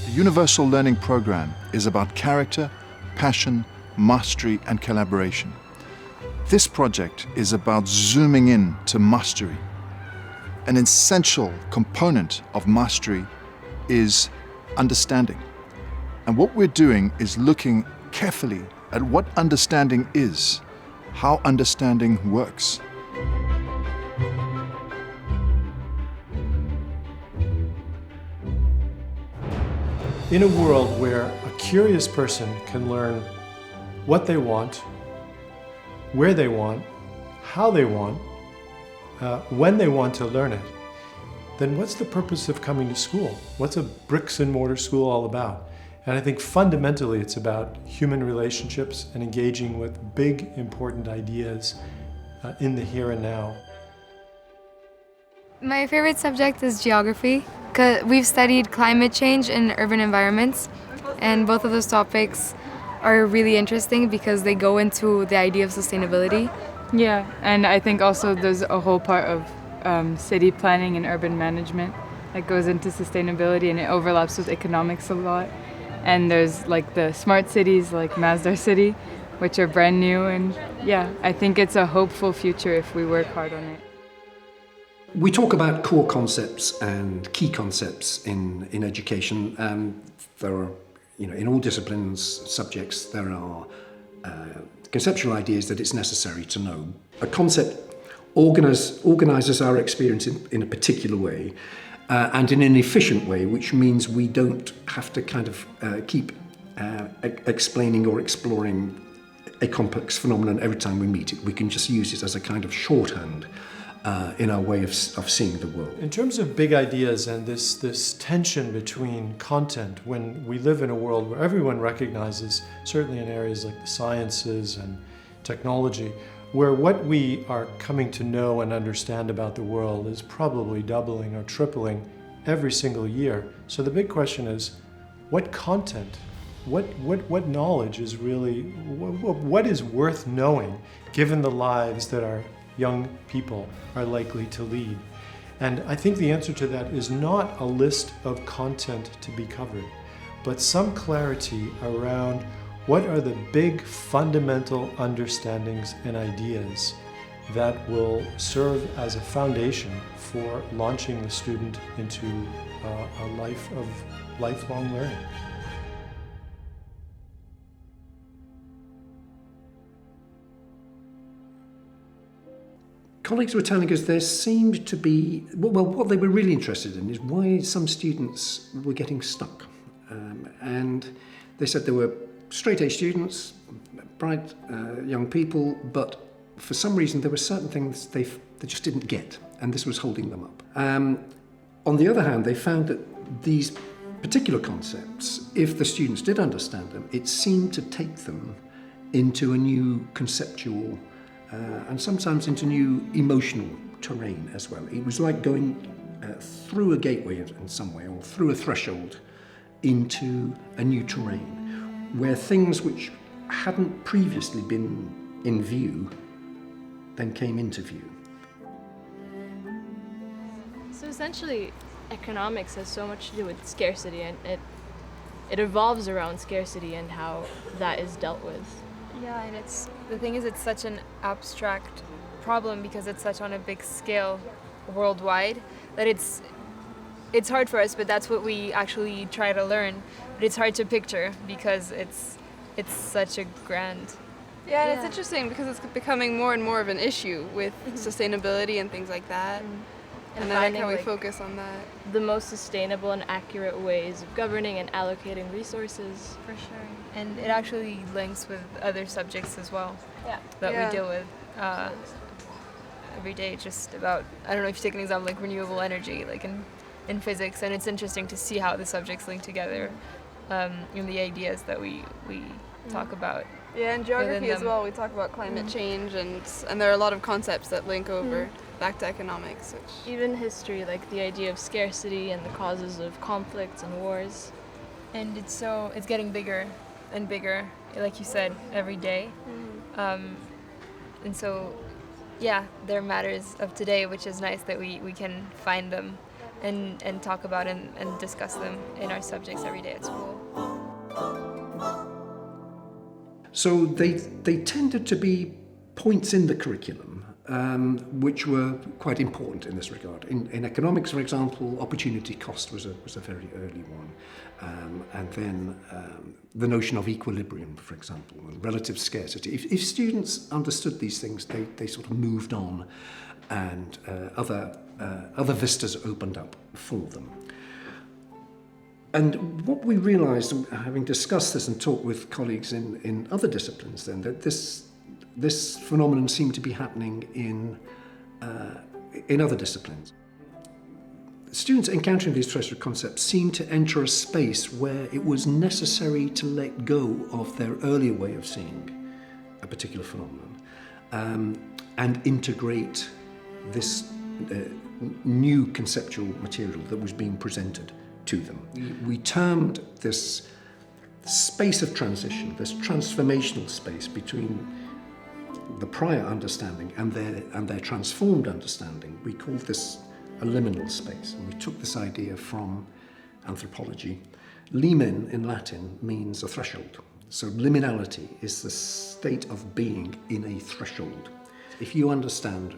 The Universal Learning Program is about character, passion, mastery, and collaboration. This project is about zooming in to mastery. An essential component of mastery is understanding. And what we're doing is looking carefully at what understanding is, how understanding works. In a world where a curious person can learn what they want, where they want, how they want, when they want to learn it, then what's the purpose of coming to school? What's a bricks and mortar school all about? And I think fundamentally it's about human relationships and engaging with big, important ideas in the here and now. My favorite subject is geography. We've studied climate change in urban environments, and both of those topics are really interesting because they go into the idea of sustainability. Yeah, and I think also there's a whole part of city planning and urban management that goes into sustainability, and it overlaps with economics a lot. And there's like the smart cities like Masdar City, which are brand new, and yeah, I think it's a hopeful future if we work hard on it. We talk about core concepts and key concepts in education. There are, in all disciplines, subjects, there are conceptual ideas that it's necessary to know. A concept organises our experience in a particular way and in an efficient way, which means we don't have to kind of keep explaining or exploring a complex phenomenon every time we meet it. We can just use it as a kind of shorthand in our way of seeing the world. In terms of big ideas and this tension between content, when we live in a world where everyone recognizes, certainly in areas like the sciences and technology, where what we are coming to know and understand about the world is probably doubling or tripling every single year. So the big question is, what content, what knowledge is really, what is worth knowing given the lives that our young people are likely to lead? And I think the answer to that is not a list of content to be covered, but some clarity around what are the big fundamental understandings and ideas that will serve as a foundation for launching the student into a life of lifelong learning. Colleagues were telling us there seemed to be, well, what they were really interested in is why some students were getting stuck. And they said there were straight-A students, bright young people, but for some reason there were certain things they just didn't get, and this was holding them up. On the other hand, they found that these particular concepts, if the students did understand them, it seemed to take them into a new conceptual and sometimes into new emotional terrain as well. It was like going through a gateway in some way, or through a threshold into a new terrain, where things which hadn't previously been in view then came into view. So essentially, economics has so much to do with scarcity, and it evolves around scarcity and how that is dealt with. Yeah, and the thing is, it's such an abstract problem because it's such on a big scale worldwide that it's hard for us, but that's what we actually try to learn. But it's hard to picture because it's such a grand. Yeah, and it's interesting because it's becoming more and more of an issue with sustainability and things like that. And I like how we focus on that. The most sustainable and accurate ways of governing and allocating resources. For sure. And it actually links with other subjects as well that we deal with every day, just about, I don't know if you take an example like renewable energy, like in physics, and it's interesting to see how the subjects link together in the ideas that we talk about. Yeah, and geography as well, we talk about climate change, and there are a lot of concepts that link over back to economics. Even history, like the idea of scarcity and the causes of conflicts and wars. And it's getting bigger and bigger, like you said, every day. And so, yeah, they're matters of today, which is nice that we can find them and talk about and discuss them in our subjects every day at school. So they tended to be points in the curriculum which were quite important in this regard. In economics, for example, opportunity cost was a very early one. And then the notion of equilibrium, for example, and relative scarcity. If students understood these things, they sort of moved on, and other vistas opened up for them. And what we realised, having discussed this and talked with colleagues in other disciplines, then that this phenomenon seemed to be happening in other disciplines. Students encountering these threshold concepts seemed to enter a space where it was necessary to let go of their earlier way of seeing a particular phenomenon and integrate this new conceptual material that was being presented to them. We termed this space of transition, this transformational space between the prior understanding and their transformed understanding. We called this a liminal space, and we took this idea from anthropology. Limen in Latin means a threshold. So liminality is the state of being in a threshold. If you understand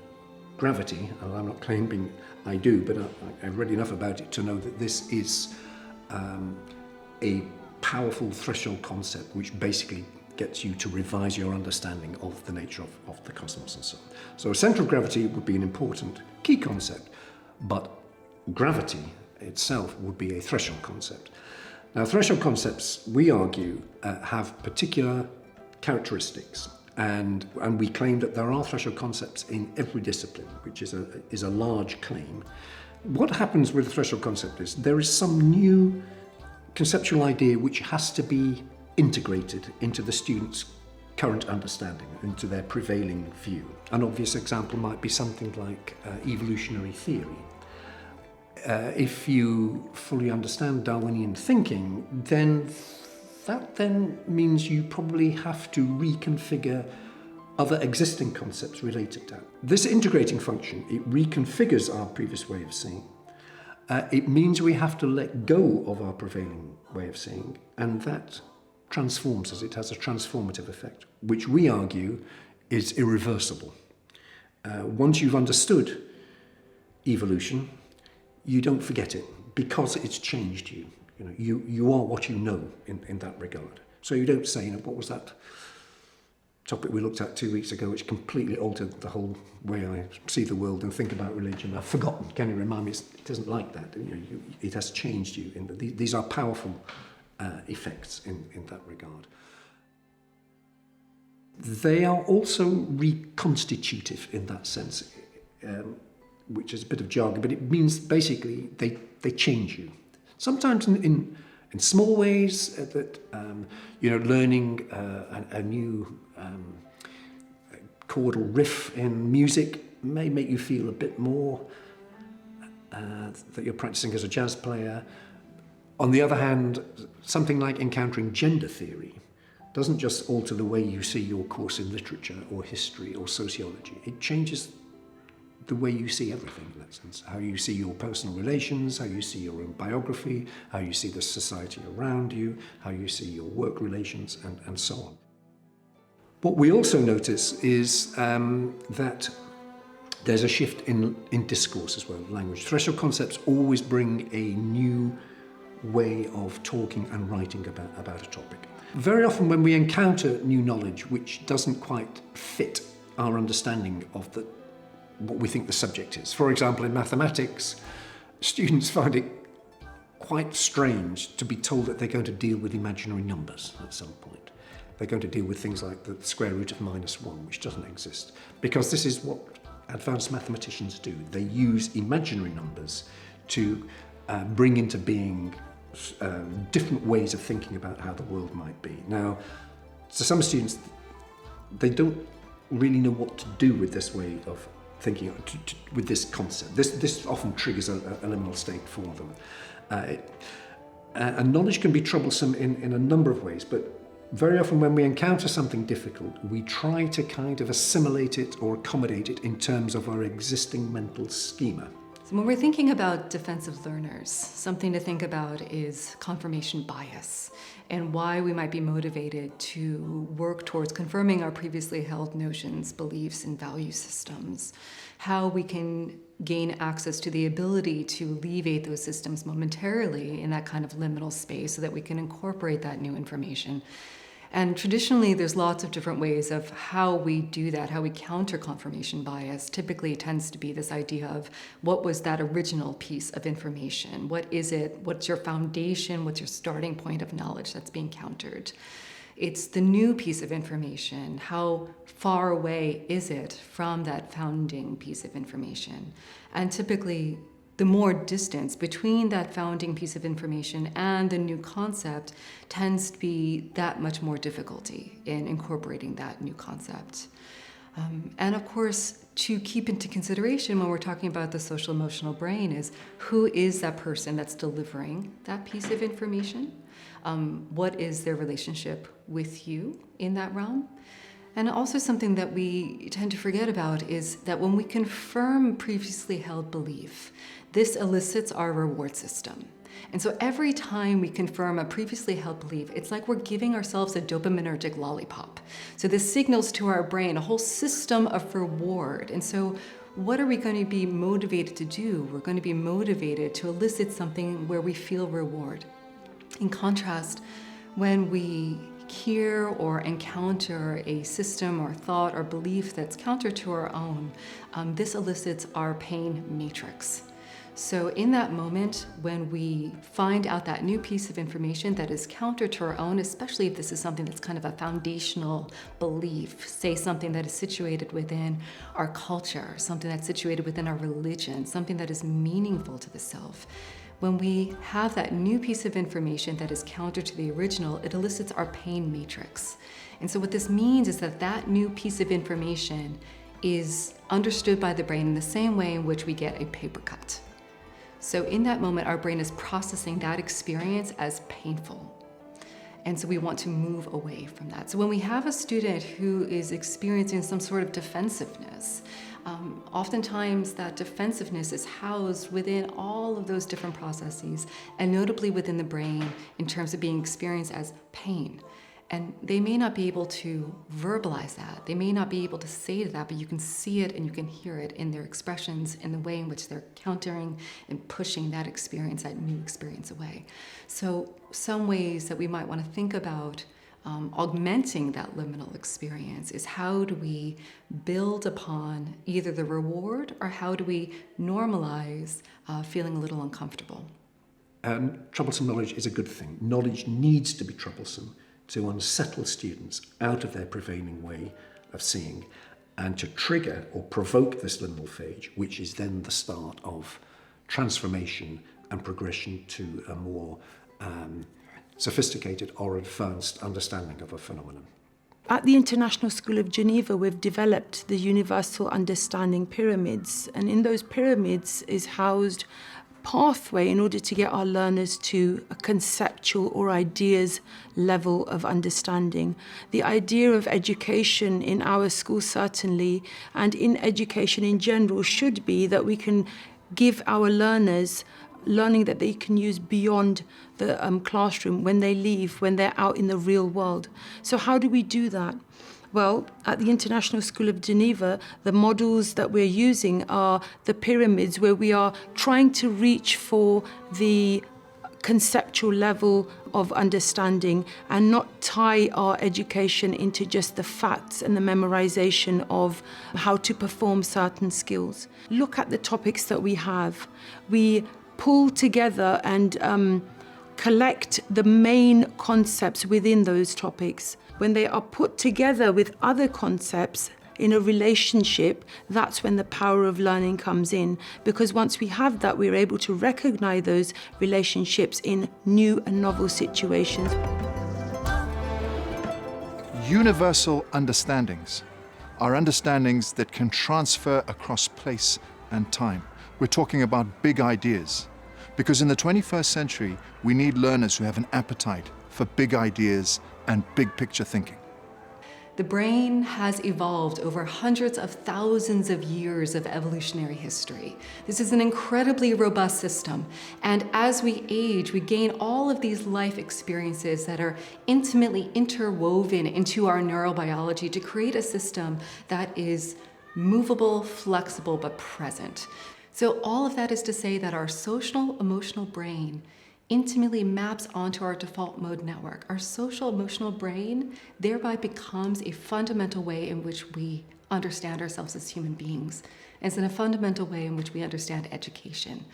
gravity, and I'm not claiming I do, but I've read enough about it to know that this is a powerful threshold concept which basically gets you to revise your understanding of the nature of the cosmos and so on. So a centre of gravity would be an important key concept, but gravity itself would be a threshold concept. Now, threshold concepts, we argue, have particular characteristics, and we claim that there are threshold concepts in every discipline, which is a large claim. What happens with the threshold concept is there is some new conceptual idea which has to be integrated into the student's current understanding, into their prevailing view. An obvious example might be something like evolutionary theory. If you fully understand Darwinian thinking, then that means you probably have to reconfigure other existing concepts related to that. This integrating function, it reconfigures our previous way of seeing. It means we have to let go of our prevailing way of seeing, and that transforms us. It has a transformative effect, which we argue is irreversible. Once you've understood evolution, you don't forget it because it's changed you. You are what you know in that regard. So you don't say, what was that topic we looked at 2 weeks ago which completely altered the whole way I see the world and think about religion? I've forgotten. Can you remind me? It isn't like that. It has changed you. These are powerful effects in that regard. They are also reconstitutive in that sense, which is a bit of jargon, but it means basically they change you. Sometimes in small ways that learning a new chord or riff in music may make you feel a bit more that you're practicing as a jazz player. On the other hand, something like encountering gender theory doesn't just alter the way you see your course in literature or history or sociology. It changes the way you see everything in that sense. How you see your personal relations, how you see your own biography, how you see the society around you, how you see your work relations, and so on. What we also notice is that there's a shift in discourse as well, language. Threshold concepts always bring a new way of talking and writing about a topic. Very often when we encounter new knowledge which doesn't quite fit our understanding of what we think the subject is. For example, in mathematics, students find it quite strange to be told that they're going to deal with imaginary numbers at some point. They're going to deal with things like the square root of -1, which doesn't exist, because this is what advanced mathematicians do. They use imaginary numbers to bring into being different ways of thinking about how the world might be. Now, to some students, they don't really know what to do with this way of thinking, with this concept. This often triggers a liminal state for them. And knowledge can be troublesome in a number of ways, but very often when we encounter something difficult, we try to kind of assimilate it or accommodate it in terms of our existing mental schema. When we're thinking about defensive learners, something to think about is confirmation bias and why we might be motivated to work towards confirming our previously held notions, beliefs, and value systems. How we can gain access to the ability to alleviate those systems momentarily in that kind of liminal space so that we can incorporate that new information. And traditionally, there's lots of different ways of how we do that, how we counter confirmation bias. Typically, it tends to be this idea of what was that original piece of information? What is it? What's your foundation? What's your starting point of knowledge that's being countered? It's the new piece of information. How far away is it from that founding piece of information? And typically, the more distance between that founding piece of information and the new concept tends to be that much more difficulty in incorporating that new concept. And of course, to keep into consideration when we're talking about the social emotional brain is who is that person that's delivering that piece of information? What is their relationship with you in that realm? And also something that we tend to forget about is that when we confirm previously held belief, this elicits our reward system. And so every time we confirm a previously held belief, it's like we're giving ourselves a dopaminergic lollipop. So this signals to our brain a whole system of reward. And so what are we going to be motivated to do? We're going to be motivated to elicit something where we feel reward. In contrast, when we hear or encounter a system or thought or belief that's counter to our own, this elicits our pain matrix. So in that moment, when we find out that new piece of information that is counter to our own, especially if this is something that's kind of a foundational belief, say something that is situated within our culture, something that's situated within our religion, something that is meaningful to the self, when we have that new piece of information that is counter to the original, it elicits our pain matrix. And so what this means is that that new piece of information is understood by the brain in the same way in which we get a paper cut. So in that moment, our brain is processing that experience as painful. And so we want to move away from that. So when we have a student who is experiencing some sort of defensiveness, oftentimes that defensiveness is housed within all of those different processes, and notably within the brain in terms of being experienced as pain. And they may not be able to verbalize that. They may not be able to say that, but you can see it and you can hear it in their expressions, in the way in which they're countering and pushing that experience, that new experience away. So some ways that we might want to think about augmenting that liminal experience is how do we build upon either the reward or how do we normalize feeling a little uncomfortable. Troublesome knowledge is a good thing. Knowledge needs to be troublesome to unsettle students out of their prevailing way of seeing and to trigger or provoke this liminal phase, which is then the start of transformation and progression to a more sophisticated or advanced understanding of a phenomenon. At the International School of Geneva, we've developed the Universal Understanding pyramids, and in those pyramids is housed pathway in order to get our learners to a conceptual or ideas level of understanding. The idea of education in our school certainly, and in education in general, should be that we can give our learners learning that they can use beyond the classroom when they leave, when they're out in the real world. So how do we do that? Well, at the International School of Geneva, the models that we're using are the pyramids, where we are trying to reach for the conceptual level of understanding and not tie our education into just the facts and the memorization of how to perform certain skills. Look at the topics that we have. We pull together and collect the main concepts within those topics. When they are put together with other concepts in a relationship, that's when the power of learning comes in. Because once we have that, we're able to recognize those relationships in new and novel situations. Universal understandings are understandings that can transfer across place and time. We're talking about big ideas. Because in the 21st century, we need learners who have an appetite for big ideas and big picture thinking. The brain has evolved over hundreds of thousands of years of evolutionary history. This is an incredibly robust system, and as we age, we gain all of these life experiences that are intimately interwoven into our neurobiology to create a system that is movable, flexible, but present. So all of that is to say that our social emotional brain intimately maps onto our default mode network. Our social emotional brain thereby becomes a fundamental way in which we understand ourselves as human beings. And it's in a fundamental way in which we understand education.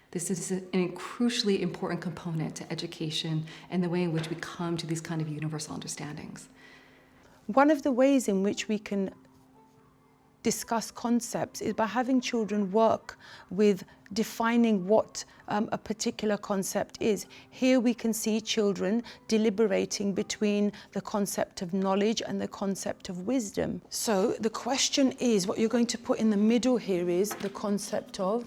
This is a crucially important component to education and the way in which we come to these kind of universal understandings. One of the ways in which we can discuss concepts is by having children work with defining what a particular concept is. Here we can see children deliberating between the concept of knowledge and the concept of wisdom. So the question is, what you're going to put in the middle here is the concept of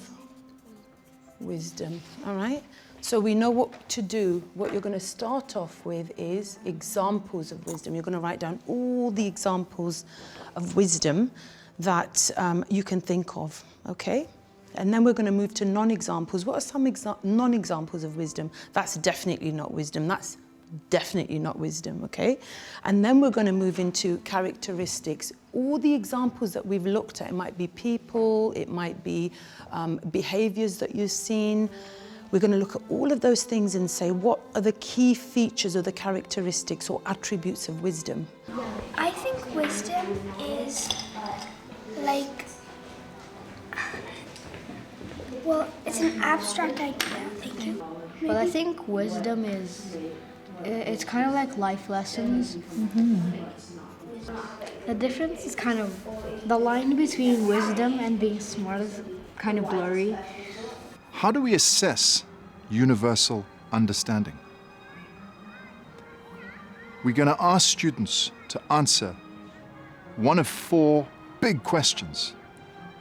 wisdom, all right? So we know what to do. What you're going to start off with is examples of wisdom. You're going to write down all the examples of wisdom that you can think of, okay? And then we're going to move to non-examples. What are some non-examples of wisdom? That's definitely not wisdom. That's definitely not wisdom, okay? And then we're going to move into characteristics. All the examples that we've looked at, it might be people, it might be behaviors that you've seen. We're going to look at all of those things and say, what are the key features or the characteristics or attributes of wisdom? I think wisdom is like, well, it's an abstract idea. Thank you. Well, I think wisdom is, it's kind of like life lessons. The difference is kind of, the line between wisdom and being smart is kind of blurry. How do we assess universal understanding? We're going to ask students to answer one of 4 big questions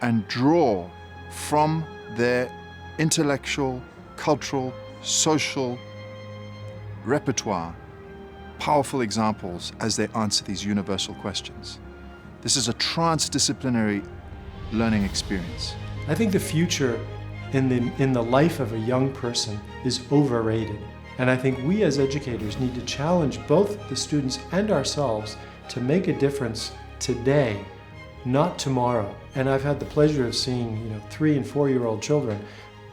and draw from their intellectual, cultural, social repertoire powerful examples as they answer these universal questions. This is a transdisciplinary learning experience. I think the future in the life of a young person is overrated. And I think we as educators need to challenge both the students and ourselves to make a difference today, not tomorrow. And I've had the pleasure of seeing 3- and 4-year-old children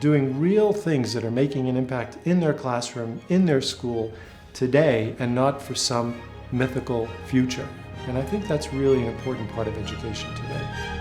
doing real things that are making an impact in their classroom, in their school today, and not for some mythical future. And I think that's really an important part of education today.